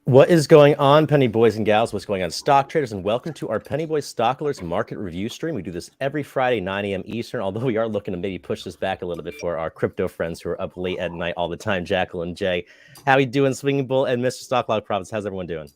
What is going on, Penny Boys and Gals? What's going on, stock traders? And welcome to our Penny Boys Stock Alerts market review stream. We do this every Friday, 9 a.m. Eastern, although we are looking to maybe push this back a little bit for our crypto friends who are up late at night all the time. Jacqueline, Jay, how you doing, Swinging Bull and Mr. Stock Log Profits? How's everyone doing?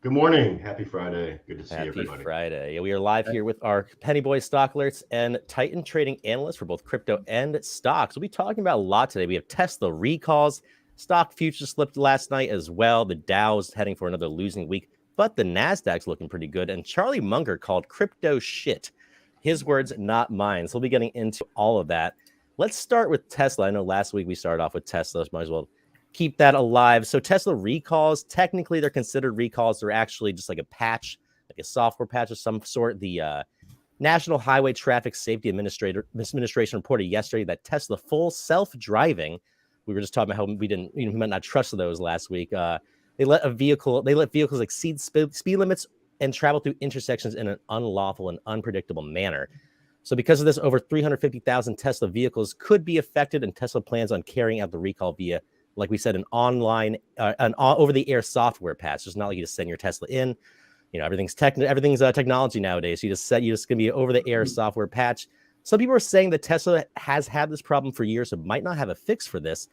Good morning. Happy Friday. Good to see everybody. Happy Friday. We are live here with our Penny Boys Stock Alerts and Titan Trading Analysts for both crypto and stocks. We'll be talking about a lot today. We have Tesla recalls. Stock futures slipped last night as well. The Dow's heading for another losing week, but the Nasdaq's looking pretty good. And Charlie Munger called crypto shit. His words, not mine. So we'll be getting into all of that. Let's start with Tesla. I know last week we started off with Tesla. So might as well keep that alive. So Tesla recalls, technically they're considered recalls. They're actually just like a patch, like a software patch of some sort. The National Highway Traffic Safety Administration reported yesterday that Tesla full self-driving, we were just talking about how we might not trust those last week. They let vehicles exceed speed limits and travel through intersections in an unlawful and unpredictable manner. So because of this, over 350,000 Tesla vehicles could be affected, and Tesla plans on carrying out the recall via, like we said, an over-the-air software patch. It's not like you just send your Tesla in. You know, everything's technology nowadays. You just gonna be an over-the-air software patch. Some people are saying that Tesla has had this problem for years, so might not have a fix for this.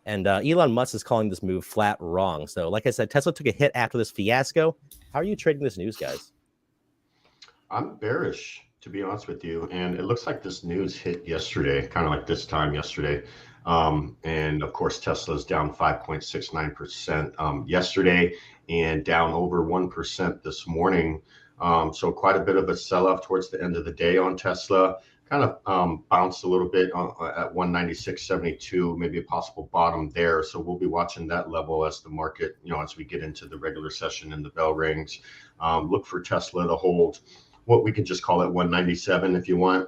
And Elon Musk is calling this move flat wrong. So, like I said, Tesla took a hit after this fiasco. How are you trading this news, guys? I'm bearish, to be honest with you. And it looks like this news hit yesterday, kind of like this time yesterday. And of course, Tesla's down 5.69% yesterday and down over 1% this morning. So quite a bit of a sell-off towards the end of the day on Tesla. Kind of bounced a little bit at 196.72, maybe a possible bottom there. So we'll be watching that level as the market, as we get into the regular session and the bell rings. Look for Tesla to hold what we could just call it 197 if you want.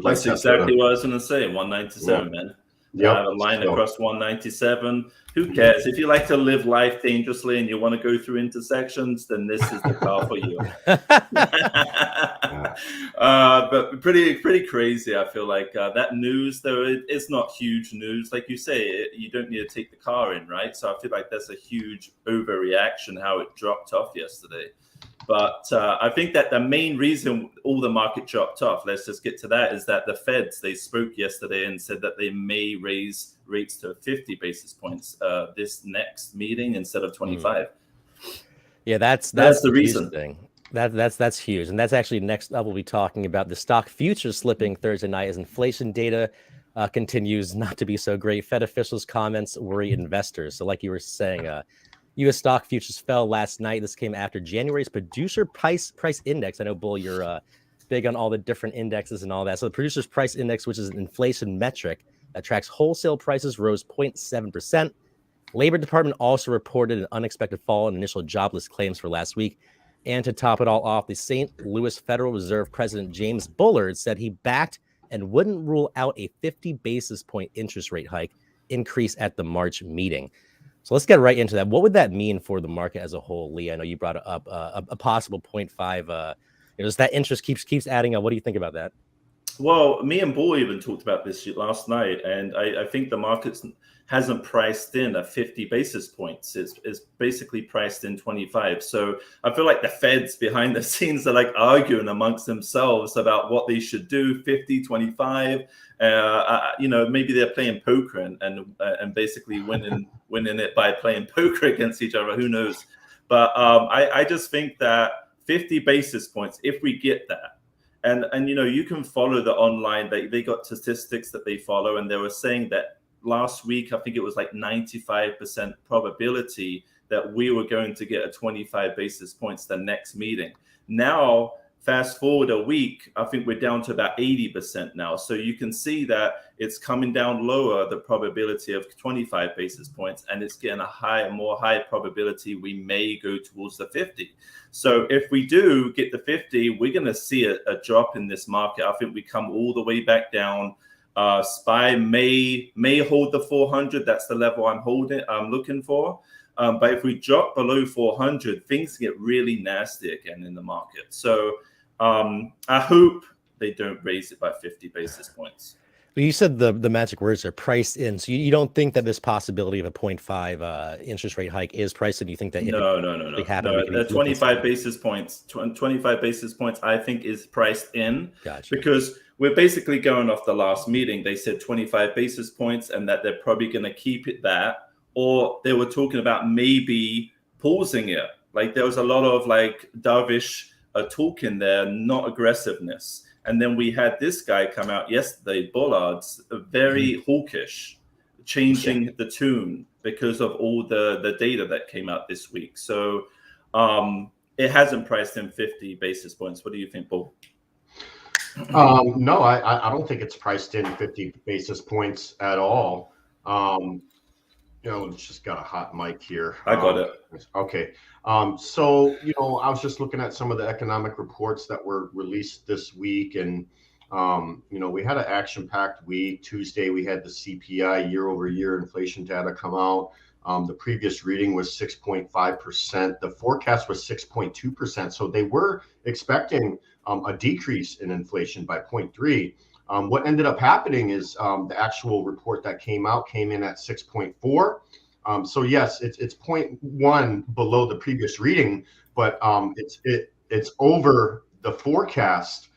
That's exactly what I was going to say, 197, man. Yeah, a line across 197. Who cares? If you like to live life dangerously and you want to go through intersections, then this is the car for you. But pretty crazy. I feel like that news, though, it's not huge news. Like you say, you don't need to take the car in, right? So I feel like that's a huge overreaction how it dropped off yesterday. But I think that the main reason all the market dropped off, let's just get to that, is that the Feds, they spoke yesterday and said that they may raise rates to 50 basis points this next meeting instead of 25. Yeah, that's the reason. Thing. That's huge. And that's actually next up, we'll be talking about the stock futures slipping Thursday night as inflation data continues not to be so great. Fed officials' comments worry investors. So like you were saying, U.S. stock futures fell last night. This came after January's producer price index. I know, Bull, you're big on all the different indexes and all that. So the producer's price index, which is an inflation metric that tracks wholesale prices, rose 0.7%. Labor Department also reported an unexpected fall in initial jobless claims for last week. And to top it all off, the St. Louis Federal Reserve President James Bullard said he backed and wouldn't rule out a 50 basis point interest rate hike increase at the March meeting. So let's get right into that. What would that mean for the market as a whole, Lee? I know you brought up a possible 0.5. As that interest keeps adding up. What do you think about that? Well, me and Bull even talked about this last night, and I think the market hasn't priced in at 50 basis points. It's basically priced in 25. So I feel like the Feds behind the scenes are like arguing amongst themselves about what they should do, 50, 25. Maybe they're playing poker and basically winning it by playing poker against each other. Who knows? But I just think that 50 basis points, if we get that, and you can follow the online, they got statistics that they follow, and they were saying that last week, I think it was like 95% probability that we were going to get a 25 basis points the next meeting. Now, fast forward a week, I think we're down to about 80% now. So you can see that it's coming down lower, the probability of 25 basis points, and it's getting a more high probability we may go towards the 50. So if we do get the 50, we're going to see a drop in this market. I think we come all the way back down. SPY may hold the 400. That's the level I'm looking for. But if we drop below 400, things get really nasty again in the market. So I hope they don't raise it by 50 basis points. But you said the magic words are priced in. So you don't think that this possibility of a 0.5 interest rate hike is priced in? You think that if No. it happened, we could be 25 basis points, 25 basis points, I think is priced in. Gotcha. Because we're basically going off the last meeting. They said 25 basis points and that they're probably going to keep it that, or they were talking about maybe pausing it. Like there was a lot of like dovish talk in there, not aggressiveness. And then we had this guy come out yesterday, Bullard's, very hawkish, changing the tune because of all the data that came out this week. So it hasn't priced in 50 basis points. What do you think, Paul? No, I don't think it's priced in 50 basis points at all. It's just got a hot mic here. I got it. Okay. So, I was just looking at some of the economic reports that were released this week, and, we had an action-packed week. Tuesday, we had the CPI year-over-year inflation data come out. The previous reading was 6.5%. The forecast was 6.2%. So they were expecting a decrease in inflation by 0.3. What ended up happening is the actual report that came in at 6.4. So yes, it's 0.1 below the previous reading, but it's over the forecast.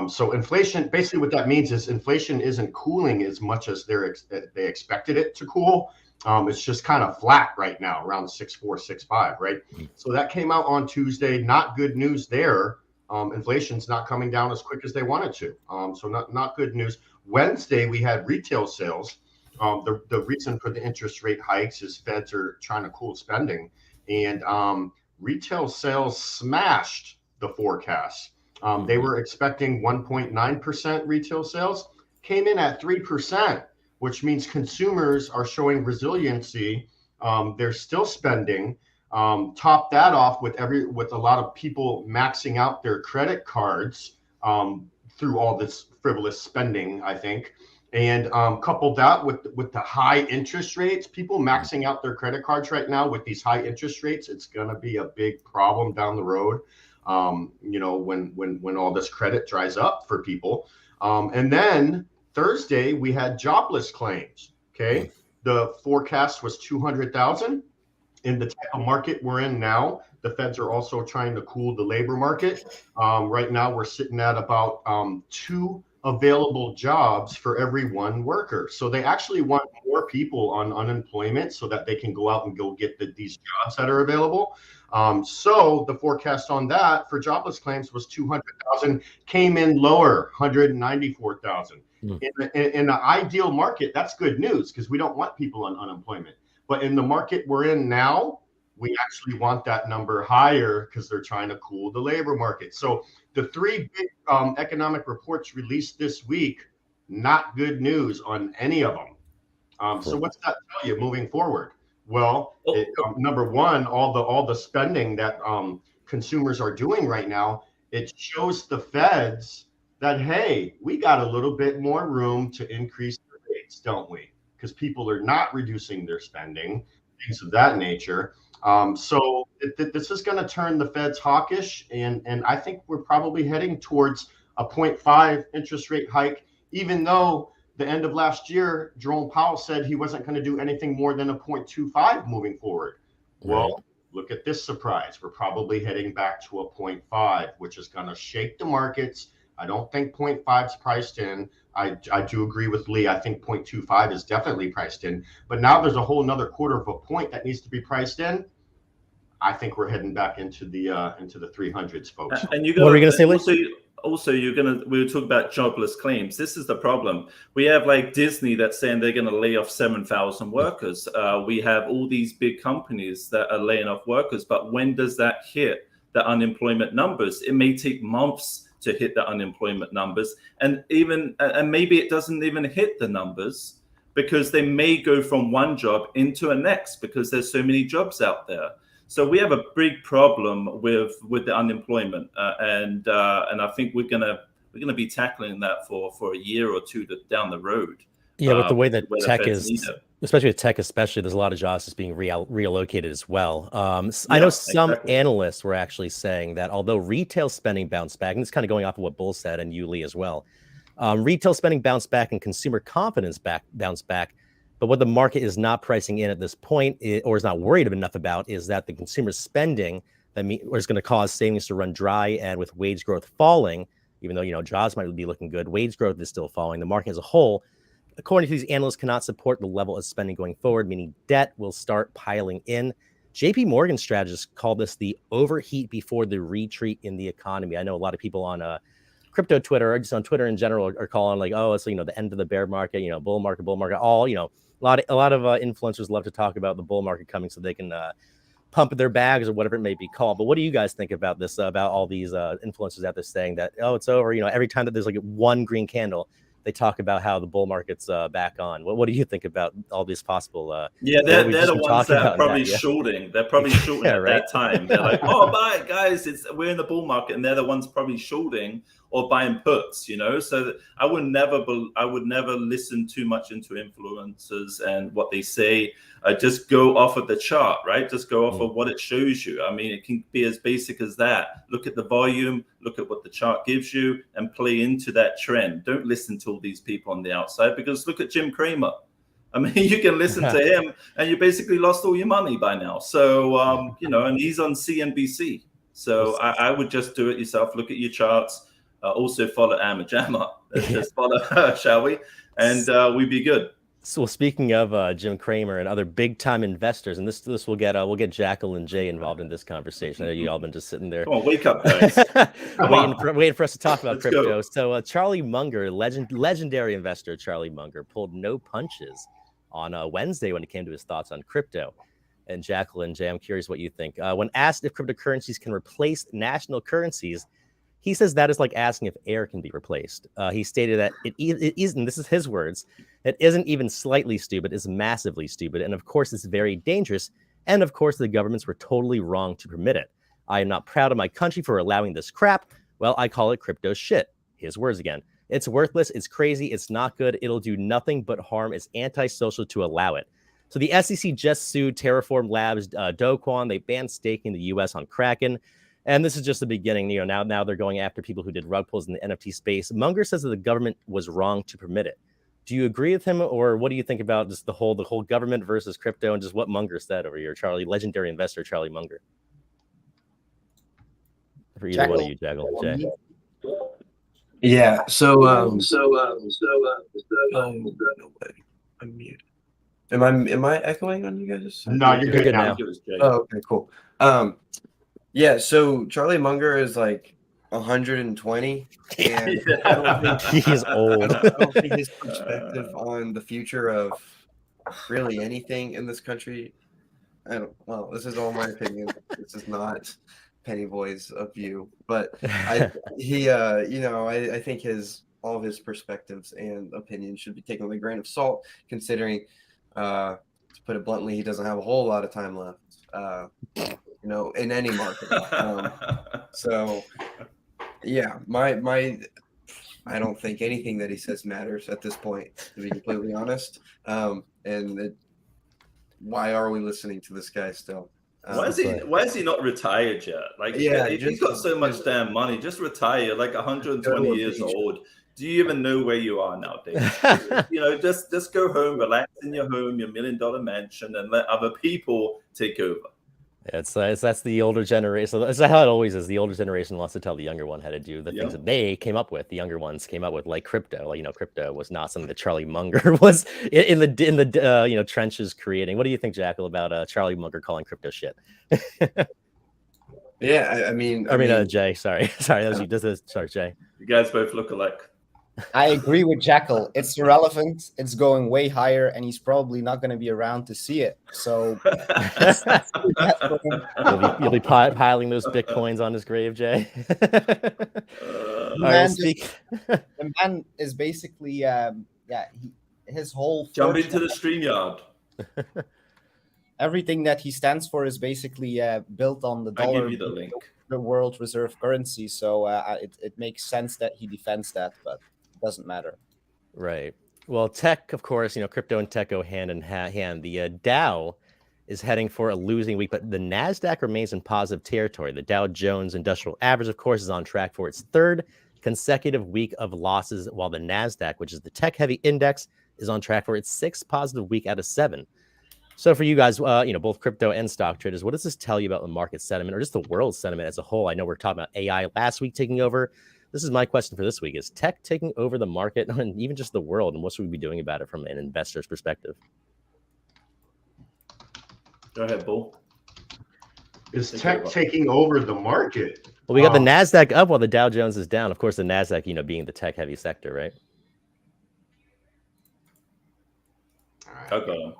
So inflation, basically what that means is inflation isn't cooling as much as they expected it to cool. It's just kind of flat right now, around 6.4, 6.5, right? So that came out on Tuesday. Not good news there. Inflation's not coming down as quick as they wanted to. So not good news. Wednesday, we had retail sales. The reason for the interest rate hikes is Feds are trying to cool spending. And retail sales smashed the forecast. They were expecting 1.9% retail sales, came in at 3%, which means consumers are showing resiliency. They're still spending. Top that off with a lot of people maxing out their credit cards through all this frivolous spending, I think, and couple that with the high interest rates. People maxing out their credit cards right now with these high interest rates, it's going to be a big problem down the road. When all this credit dries up for people, and then Thursday we had jobless claims. Okay, the forecast was 200,000. In the type of market we're in now, the Feds are also trying to cool the labor market. Right now, we're sitting at about 2 available jobs for every 1 worker. So they actually want more people on unemployment so that they can go out and go get these jobs that are available. So the forecast on that for jobless claims was 200,000, came in lower, 194,000. In the ideal market, that's good news because we don't want people on unemployment. But in the market we're in now, we actually want that number higher because they're trying to cool the labor market. So the 3 big economic reports released this week, not good news on any of them. So what's that tell you moving forward? Well, number one, all the spending that consumers are doing right now, it shows the Feds that, hey, we got a little bit more room to increase the rates, don't we? Because people are not reducing their spending, things of that nature. So this is going to turn the Feds hawkish, and I think we're probably heading towards a 0.5 interest rate hike, even though the end of last year, Jerome Powell said he wasn't going to do anything more than a 0.25 moving forward. Well, look at this surprise. We're probably heading back to a 0.5, which is going to shake the markets. I don't think 0.5 is priced in. I do agree with Lee. I think 0.25 is definitely priced in. But now there's a whole another quarter of a point that needs to be priced in. I think we're heading back into the 300s, folks. And what were you going to say, Lee? Also, we were talking about jobless claims. This is the problem. We have like Disney that's saying they're going to lay off 7,000 workers. We have all these big companies that are laying off workers. But when does that hit the unemployment numbers? It may take months to hit the unemployment numbers, and maybe it doesn't even hit the numbers because they may go from one job into a next because there's so many jobs out there. So we have a big problem with the unemployment, and I think we're gonna be tackling that for a year or two down the road. Yeah, with the way that tech is, especially with tech, there's a lot of jobs that's being reallocated as well. I know some analysts were actually saying that although retail spending bounced back, and it's kind of going off of what Bull said and you, Lee, as well, Retail spending bounced back and consumer confidence bounced back. But what the market is not pricing in at this point, or is not worried enough about, is that the consumer spending is going to cause savings to run dry. And with wage growth falling, even though jobs might be looking good, wage growth is still falling. The market as a whole, according to these analysts, cannot support the level of spending going forward, meaning debt will start piling in. JP Morgan strategists call this the overheat before the retreat in the economy. I know a lot of people on crypto Twitter, or just on Twitter in general, are calling like, oh, it's the end of the bear market, bull market, all a lot of influencers love to talk about the bull market coming so they can pump their bags or whatever it may be called. But what do you guys think about this? About all these influencers out there saying that, oh, it's over. Every time that there's like one green candle, they talk about how the bull market's back on. What do you think about all these possible? They're the ones that are probably shorting. They're probably shorting at that time. They're like, oh, buy it, guys. We're in the bull market, and they're the ones probably shorting or buying puts. So I would never listen too much into influencers and what they say. Just go off of the chart, right? Just go off of what it shows you. I mean, it can be as basic as that. Look at the volume, look at what the chart gives you, and play into that trend. Don't listen to all these people on the outside, because look at Jim Cramer. I mean, you can listen to him and you basically lost all your money by now. So, and he's on CNBC. So I would just do it yourself. Look at your charts. Also follow Amma Jamma. Let's just follow her, shall we? And we'd be good. So speaking of Jim Cramer and other big time investors, and this we'll get Jackal and Jay involved in this conversation. I know you all been just sitting there. Come on, wake up, guys. waiting for us to talk about Let's crypto. go. So Charlie Munger, legendary investor Charlie Munger, pulled no punches on Wednesday when it came to his thoughts on crypto. And Jackal and Jay, I'm curious what you think. When asked if cryptocurrencies can replace national currencies, he says that is like asking if air can be replaced. He stated that it isn't, this is his words, it isn't even slightly stupid, it's massively stupid. And of course, it's very dangerous. And of course, the governments were totally wrong to permit it. I am not proud of my country for allowing this crap. Well, I call it crypto shit. His words again. It's worthless, it's crazy, it's not good, it'll do nothing but harm, it's antisocial to allow it. So the SEC just sued Terraform Labs, Do Kwon. They banned staking in the US on Kraken. And this is just the beginning. Now they're going after people who did rug pulls in the NFT space. Munger says that the government was wrong to permit it. Do you agree with him, or what do you think about just the whole government versus crypto and just what Munger said over here, Charlie, legendary investor Charlie Munger? For either one of you, Jackal, Jay. Yeah. So I'm mute. Am I echoing on you guys? No, you're good now. Oh, okay, cool. Yeah, so Charlie Munger is like 120, and I don't think he's old. I don't think his perspective on the future of really anything in this country. Well, this is all my opinion. This is not Pennyboy's view, but I think all of his perspectives and opinions should be taken with a grain of salt, considering, to put it bluntly, he doesn't have a whole lot of time left. In any market. So yeah, I don't think anything that he says matters at this point, to be completely honest. Why are we listening to this guy still? Why is he not retired yet? Like, if he's got so much damn money, just retire. Like 120 years old. Do you even know where you are nowadays? Just go home, relax in your home, your $1 million mansion, and let other people take over. That's the older generation. That's how it always is. The older generation wants to tell the younger one how to do the things that they came up with. The younger ones came up with, like crypto. Like, crypto was not something that Charlie Munger was in the trenches creating. What do you think, Jackal, about Charlie Munger calling crypto shit? Yeah, I mean, Jay. Sorry, that was you. Sorry, Jay. You guys both look alike. I agree with Jackal. It's irrelevant. It's going way higher, and he's probably not going to be around to see it. So you'll be piling those bitcoins on his grave, Jay. The man is basically, his whole jump into the StreamYard. Everything that he stands for is basically built on the dollar. I'll give you the link. The world reserve currency. So it makes sense that he defends that, but it doesn't matter. Right. Well, tech, of course, crypto and tech go hand in hand. The Dow is heading for a losing week, but the NASDAQ remains in positive territory. The Dow Jones Industrial Average, of course, is on track for its third consecutive week of losses, while the NASDAQ, which is the tech-heavy index, is on track for its 6th positive week out of 7. So for you guys, both crypto and stock traders, what does this tell you about the market sentiment or just the world sentiment as a whole? I know we're talking about AI last week taking over. This is my question for this week. Is tech taking over the market and even just the world? And what should we be doing about it from an investor's perspective? Go ahead, Bull. Is tech taking over the market? Well, we got the NASDAQ up while the Dow Jones is down. Of course, the NASDAQ, being the tech-heavy sector, right? I got him.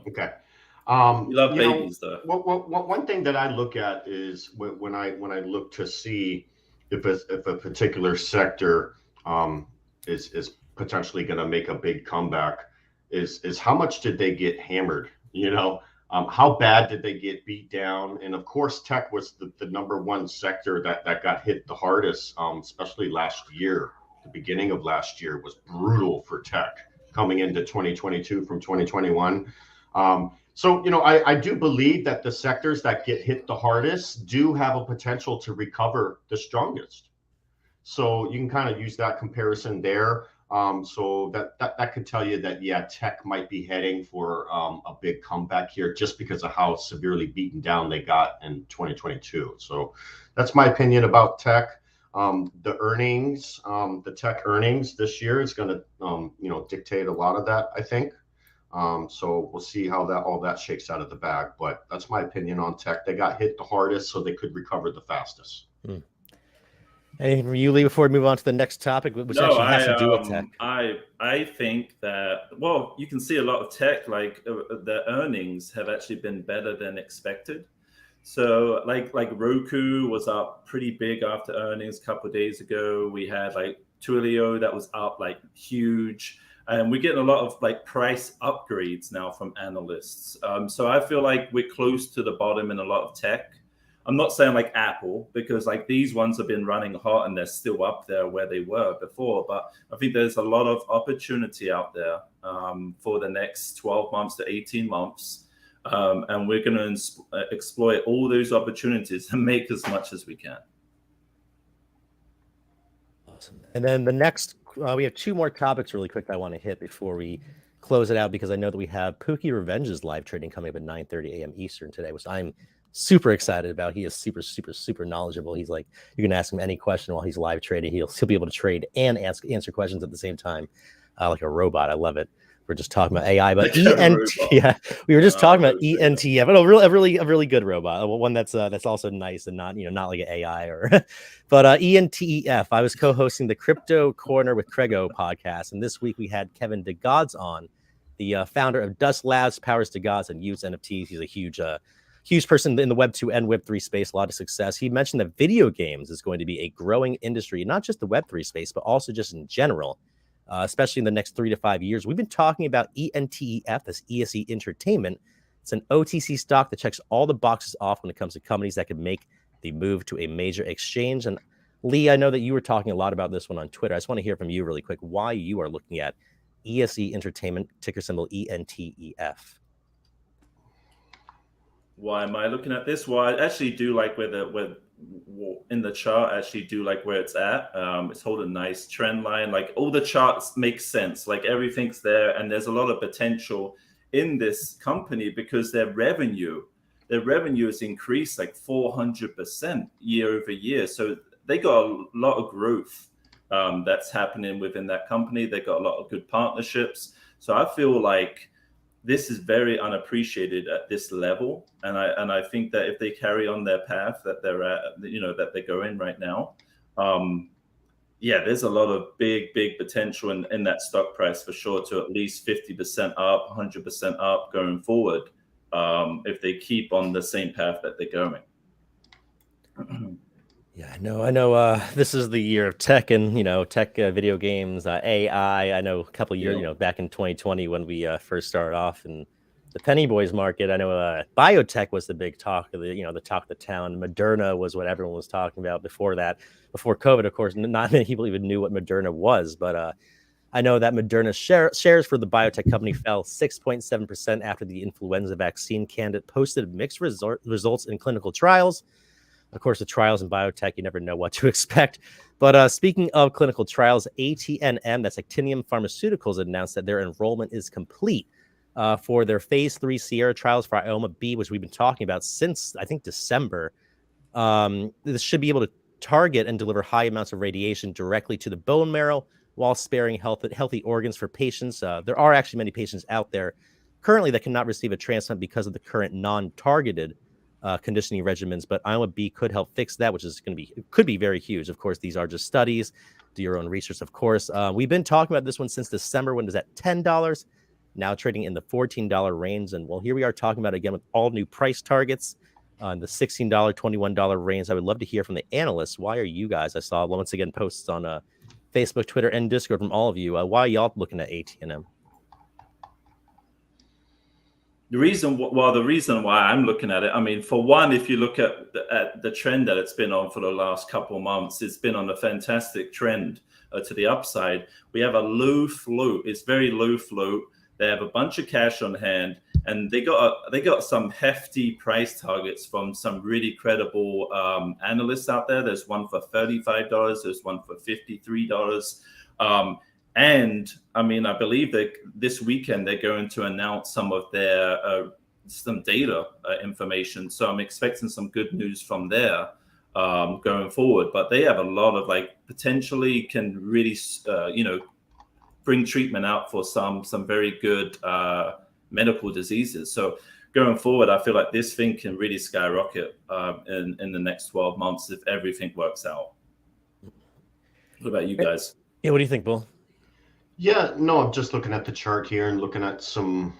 Okay. You love babies, though. One thing that I look at is when I look to see if a particular sector is potentially going to make a big comeback, is how much did they get hammered? How bad did they get beat down? And of course, tech was the number one sector that got hit the hardest, especially last year. The beginning of last year was brutal for tech coming into 2022 from 2021. So, I do believe that the sectors that get hit the hardest do have a potential to recover the strongest. So you can kind of use that comparison there. So that could tell you that, yeah, tech might be heading for a big comeback here just because of how severely beaten down they got in 2022. So that's my opinion about tech. The earnings, the tech earnings this year is going to, dictate a lot of that, I think. So we'll see how all that shakes out of the bag. But that's my opinion on tech. They got hit the hardest, so they could recover the fastest. Anything from you, Lee, before we move on to the next topic, which actually has to do with tech? I think that, well, you can see a lot of tech, like the earnings have actually been better than expected. So like Roku was up pretty big after earnings a couple of days ago. We had like Twilio that was up like huge. And we're getting a lot of like price upgrades now from analysts. So I feel like we're close to the bottom in a lot of tech. I'm not saying like Apple, because like these ones have been running hot and they're still up there where they were before. But I think there's a lot of opportunity out there for the next 12 months to 18 months. And we're going to exploit all those opportunities and make as much as we can. Awesome. And then the next, we have 2 more topics really quick that I want to hit before we close it out, because I know that we have Pookie Revenge's live trading coming up at 9:30 a.m. Eastern today, which I'm super excited about. He is super knowledgeable. He's like, you can ask him any question while he's live trading. He'll be able to trade and answer questions at the same time, like a robot. I love it. We're just talking about AI, but we were just talking about ENTF, but a really good robot, one that's also nice and not like an AI or, but ENTEF. I was co-hosting the Crypto Corner with Crego podcast, and this week we had Kevin DeGods on, the founder of Dust Labs, powers DeGods, and Utes NFTs. He's a huge person in the Web 2 and Web 3 space, a lot of success. He mentioned that video games is going to be a growing industry, not just the Web 3 space, but also just in general. Especially in the next 3 to 5 years. We've been talking about ENTEF, this ESE Entertainment. It's an OTC stock that checks all the boxes off when it comes to companies that could make the move to a major exchange. And Lee, I know that you were talking a lot about this one on Twitter. I just want to hear from you really quick why you are looking at ESE Entertainment, ticker symbol ENTEF. Why am I looking at this? Well, I actually do like where in the chart, I actually do like where it's at. It's holding a nice trend line. Like all the charts make sense. Like everything's there, and there's a lot of potential in this company because their revenue has increased like 400% year over year. So they got a lot of growth that's happening within that company. They got a lot of good partnerships. So I feel like this is very unappreciated at this level, and I think that if they carry on their path that they're at, that they go in right now, there's a lot of big potential in that stock price for sure, to at least 50% up, 100% up going forward, if they keep on the same path that they're going. Yeah, I know. This is the year of tech and tech, video games, AI. I know a couple of years, back in 2020 when we first started off in the penny boys market. I know biotech was the big talk of the talk of the town. Moderna was what everyone was talking about before that. Before COVID, of course, not many people even knew what Moderna was. But I know that Moderna shares for the biotech company fell 6.7% after the influenza vaccine candidate posted mixed results in clinical trials. Of course, the trials in biotech, you never know what to expect. But speaking of clinical trials, ATNM, that's Actinium Pharmaceuticals, announced that their enrollment is complete for their phase 3 Sierra trials for IOMA-B, which we've been talking about since, I think, December. This should be able to target and deliver high amounts of radiation directly to the bone marrow while sparing healthy organs for patients. There are actually many patients out there currently that cannot receive a transplant because of the current non-targeted conditioning regimens, but IOMA-B could help fix that, which is could be very huge. Of course, these are just studies. Do your own research, of course. We've been talking about this one since December when it was at $10, now trading in the $14 range. And well, here we are talking about it again with all new price targets on the $16, $21 range. I would love to hear from the analysts. Why are you guys? I saw once again posts on Facebook, Twitter, and Discord from all of you. Why are y'all looking at ATNM? The reason why I'm looking at it, I mean, for one, if you look at the trend that it's been on for the last couple of months, it's been on a fantastic trend to the upside. We have a low float. It's very low float. They have a bunch of cash on hand, and they got some hefty price targets from some really credible analysts out there. There's one for $35. There's one for $53. And I mean, I believe that this weekend they're going to announce some of their some data information. So I'm expecting some good news from there going forward. But they have a lot of potentially can really bring treatment out for some very good medical diseases. So going forward, I feel like this thing can really skyrocket in the next 12 months if everything works out. What about you guys? Yeah, what do you think, Bull? Yeah, no, I'm just looking at the chart here and looking at some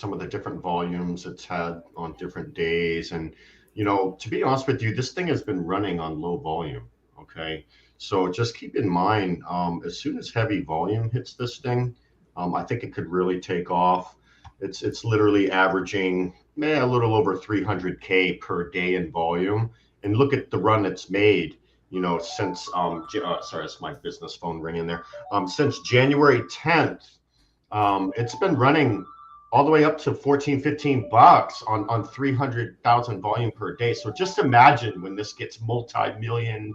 of the different volumes it's had on different days. And, to be honest with you, this thing has been running on low volume. Okay. So just keep in mind, as soon as heavy volume hits this thing, I think it could really take off. It's literally averaging a little over 300K per day in volume. And look at the run it's made. Since sorry, it's my business phone ringing there. Since January 10th, it's been running all the way up to $14-15 on 300,000 volume per day. So just imagine when this gets multi-million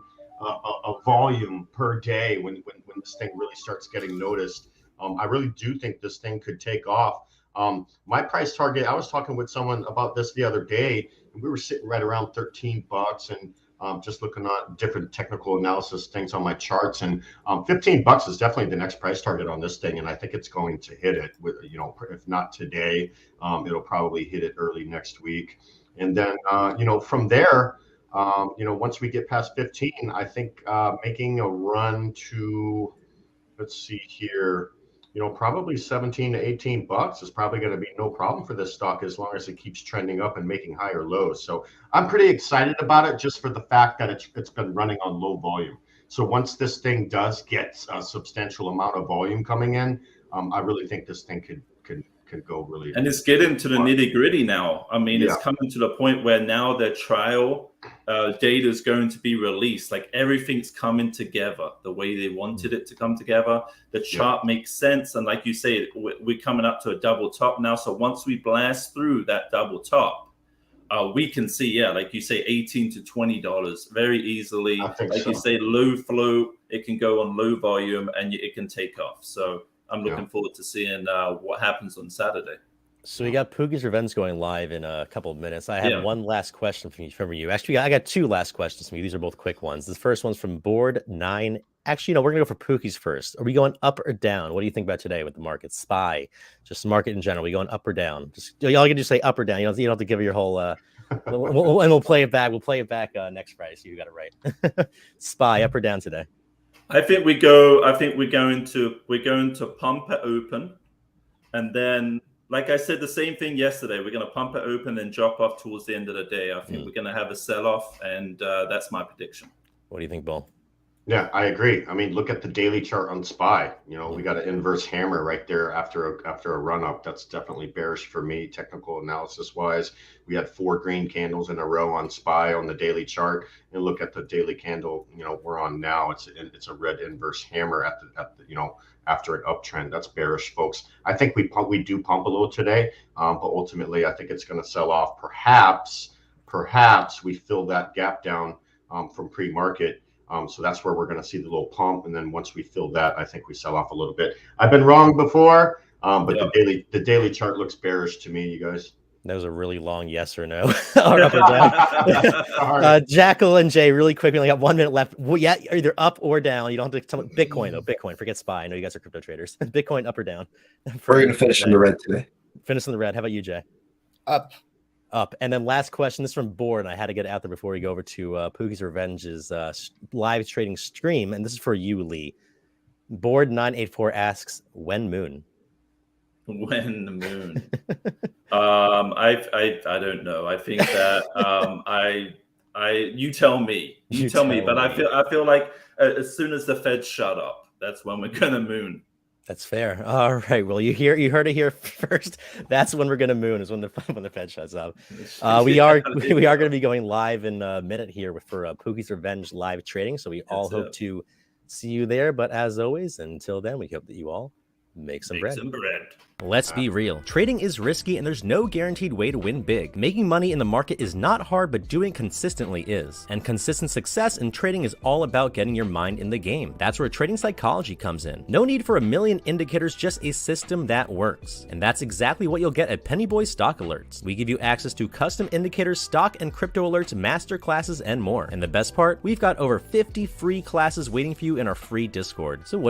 volume per day, when this thing really starts getting noticed. I really do think this thing could take off. My price target, I was talking with someone about this the other day, and we were sitting right around $13, and just looking at different technical analysis things on my charts, and $15 is definitely the next price target on this thing, and I think it's going to hit it. With if not today, it'll probably hit it early next week, and then from there, once we get past 15, I think making a run to, let's see here, probably $17 to $18 is probably going to be no problem for this stock as long as it keeps trending up and making higher lows. So I'm pretty excited about it just for the fact that it's been running on low volume. So once this thing does get a substantial amount of volume coming in, I really think this thing could go really. And it's getting to the nitty gritty now. I mean, It's coming to the point where now the trial data is going to be released. Like everything's coming together the way they wanted it to come together. The chart makes sense. And like you say, we're coming up to a double top now. So once we blast through that double top, we can see, like you say, $18 to $20 very easily. You say, low float, it can go on low volume and it can take off. So I'm looking forward to seeing what happens on Saturday. So we got Pookie's Revenge going live in a couple of minutes. I have one last question from you. Actually, I got two last questions from you. These are both quick ones. The first one's from Board 9. Actually, we're going to go for Pookie's first. Are we going up or down? What do you think about today with the market? SPY, just the market in general. Are we going up or down? Just y'all can just say up or down. You don't have to give your whole. And we'll play it back. We'll play it back next Friday. So you got it right. SPY, up or down today? I think we're going to pump it open, and then, like I said, the same thing yesterday. We're going to pump it open and drop off towards the end of the day. I think we're going to have a sell-off, and that's my prediction. What do you think, Bull? Yeah, I agree. I mean, look at the daily chart on SPY. We got an inverse hammer right there after a run up. That's definitely bearish for me, technical analysis wise. We had 4 green candles in a row on SPY on the daily chart, and look at the daily candle. We're on now. It's a red inverse hammer at the after an uptrend. That's bearish, folks. I think we do pump a little today, but ultimately I think it's going to sell off. Perhaps we fill that gap down from pre-market. So that's where we're going to see the little pump, and then once we fill that, I think we sell off a little bit. I've been wrong before, but the daily chart looks bearish to me, you guys. That was a really long yes or no. Or up or down. Jackal and Jay, really quick. We only got 1 minute left. Well, yeah, either up or down. You don't have to tell me. Bitcoin, though. Bitcoin. Forget SPY. I know you guys are crypto traders. Bitcoin, up or down? We're going to finish in the red today. Finish in the red. How about you, Jay? Up. Up. And then last question. This is from Board, and I had to get it out there before we go over to Pookie's Revenge's live trading stream. And this is for you, Lee. Board 984 asks, when moon? When the moon? I don't know. I think that you tell me. You tell me. But I feel like as soon as the Fed shut up, that's when we're gonna moon. That's fair. All right. Well, you heard it here first. That's when we're gonna moon, is when the Fed shuts up. We are going to be going live in a minute here for Pookie's Revenge live trading. So we all hope to see you there. But as always, until then, we hope that you all make some bread. Let's be real. Trading is risky and there's no guaranteed way to win big. Making money in the market is not hard, but doing it consistently is. And consistent success in trading is all about getting your mind in the game. That's where trading psychology comes in. No need for a million indicators, just a system that works. And that's exactly what you'll get at Pennyboy Stock Alerts. We give you access to custom indicators, stock and crypto alerts, master classes, and more. And the best part, we've got over 50 free classes waiting for you in our free Discord. So what